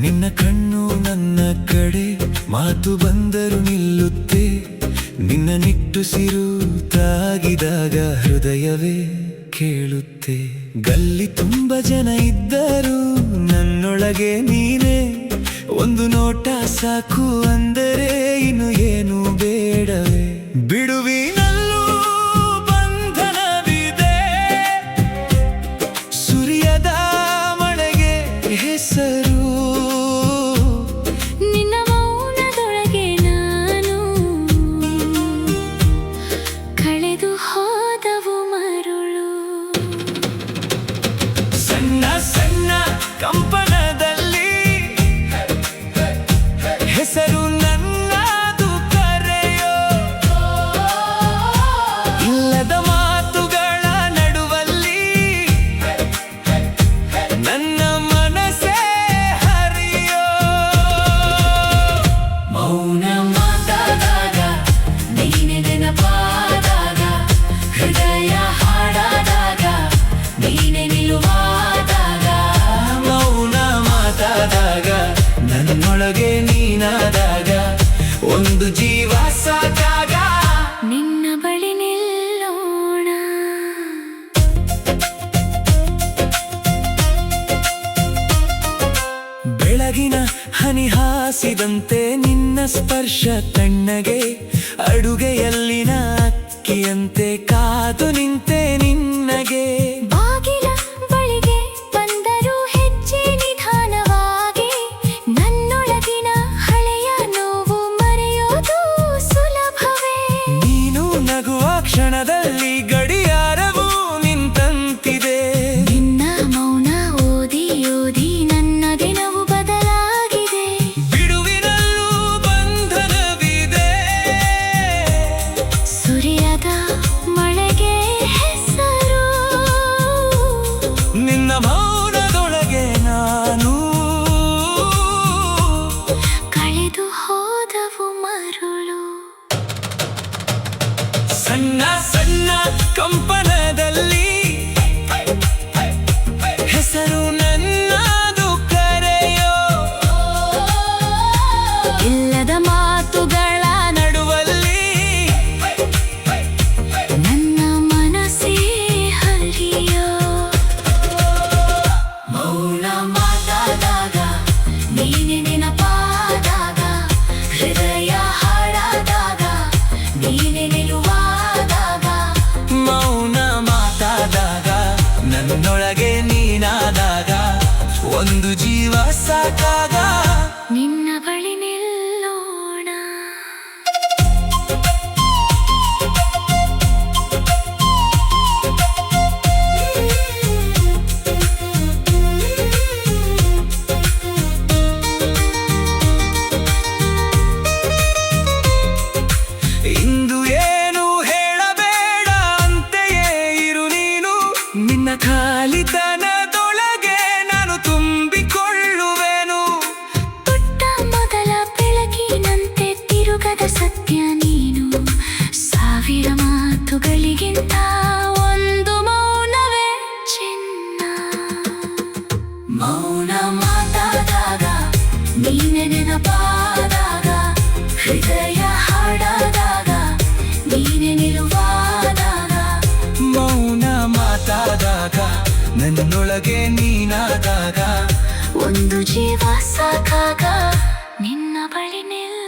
ನಿನ್ನ ಕಣ್ಣು ನನ್ನ ಕಡೆ ಮಾತು ಬಂದರು ನಿಲ್ಲುತ್ತೆ. ನಿನ್ನ ನಿಟ್ಟುಸಿರು ತಾಗಿದಾಗ ಹೃದಯವೇ ಕೇಳುತ್ತೆ. ಗಲ್ಲಿ ತುಂಬ ಜನ ಇದ್ದರು, ನನ್ನೊಳಗೆ ನೀನೇ. ಒಂದು ನೋಟ ಸಾಕು ಅಂದರೆ ಇನ್ನು ಏನು ಬೇಡವೇ. ಬಿಡುವಿನಲ್ಲೂ ಬಂಧನವಿದೆ, ಸುರಿಯದ ಮಳೆಗೆ ಹೆಸರು. ನಿನ್ನ ಮೌನದೊಳಗೆ ನಾನು ಕಳೆದು ಹೋದವು ಮರುಳು. ಸಣ್ಣ ಸಣ್ಣ ಕಂಪನದಲ್ಲಿ ಹೆಸರು ನನ್ನದು ಕರೆಯೋ. ಇಲ್ಲದ ಮಾತುಗಳ ನಡುವಲ್ಲಿ ನನ್ನ ಮನಸ್ಸೇ ಹರಿಯೋ. ಮೌನ ಮಾತಾದಾಗ ನೀನೆ ನೆನಪಾದಾಗ, ಹೃದಯ ಹಾಡಾದಾಗ ನೀನೆ ನಿಲುವಾದಾಗ. ಮೌನ ಮಾತಾದಾಗ ನನ್ನೊಳಗೆ ನೀನಾದಾಗ, ಒಂದು ಜೀವ ಸಾಕಾಗ ನಿನ್ನ ಬಳಿ ನಿಲ್ಲೋಣ. ಬೆಳಗಿನ ಹನಿ ಹಾಸಿದಂತೆ ನಿನ್ನ ಸ್ಪರ್ಶ ತಣ್ಣಗೆ. ಅಡುಗೆಯಲ್ಲಿನ ಅಕ್ಕಿಯಂತೆ ಕಾದು ನಿಂತೆ ನಿನ್ನಗೆ. ಬಾಗಿಲ ಬಳಿಗೆ ಬಂದರೂ ಹೆಜ್ಜೆ ನಿಧಾನವಾಗಿ, ನನ್ನೊಳಗಿನ ಹಳೆಯ ನೋವು ಮರೆಯೋದು ಸುಲಭವೇ. ನೀನು ನಗುವ ಕ್ಷಣದಲ್ಲಿ ಗಡಿಯಾರವು ನಿಂತಂತಿದೆ. ನಿನ್ನ ಮೌನ ಓದಿ ಓದಿ ನನ್ನ ದಿನವು ಬದಲಾಗಿದೆ. ಬಿಡುವಿನಲ್ಲೂ ಬಂಧನವಿದೆ, ಸುರಿಯದ ಮಳೆಗೆ ಹೆಸರು. ನಿನ್ನ ಮೌನದೊಳಗೆ ನಾನು ಕಳೆದು ಹೋದವು ಮರುಳು. ಸಣ್ಣ ಸಣ್ಣ ಕಂಪನದಲ್ಲಿ ಹೆಸರು ನನ್ನದು ಕರೆಯೋ. ಇಲ್ಲದ ಮಾತುಗಳ ನಡುವಲ್ಲಿ ನನ್ನ ಮನಸ್ಸೇ ಹರಿಯೋ. ಮೌನ ಮಾತಾದಾಗ ನೀನೆ ನೆನಪಾದಾಗ, ಹೃದಯ ಹಾಡಾದಾಗ ನೀನೆ ನಿಲುವಾದಾಗ. ಮೌನ ಮಾತಾದಾಗ ನನ್ನೊಳಗೆ ನೀನಾದಾಗ, ಒಂದು ಜೀವ ಸಾಕಾಗ ನಿನ್ನ ಬಳಿ ನಿಲ್ಲೋಣ. ಇಂದು ಏನು ಹೇಳಬೇಡ ಅಂತೆಯೇ ಇರು ನೀನು. ನಿನ್ನ ಖಾಲಿತನದೊಳಗೆ ನಾನು ತುಂಬಿಕೊಳ್ಳುವೆನು. ಪುಟ್ಟ ಮೊದಲ ಬೆಳಕಿನಂತೆ ತಿರುಗದ ಸತ್ಯ ನೀನು. ಸಾವಿರ ಮಾತುಗಳಿಗಿಂತ ಒಂದು ಮೌನವೇ ಚಿನ್ನ. ಮೌನ ಮಾತಾದಾಗ ನೀನೆ ನೆನಪಾದಾಗ, ಹೃದಯ ಹಾಡಾದಾಗ ನೀನೆ ನಿಲುವಾದಾಗ. ಮೌನ ಮಾತಾದಾಗ ನನ್ನೊಳಗೆ ನೀನಾದಾಗ, ಒಂದು ಜೀವ ಸಾಕಾಗ ನಿನ್ನ ಬಳಿ ನಿಲ್ಲ.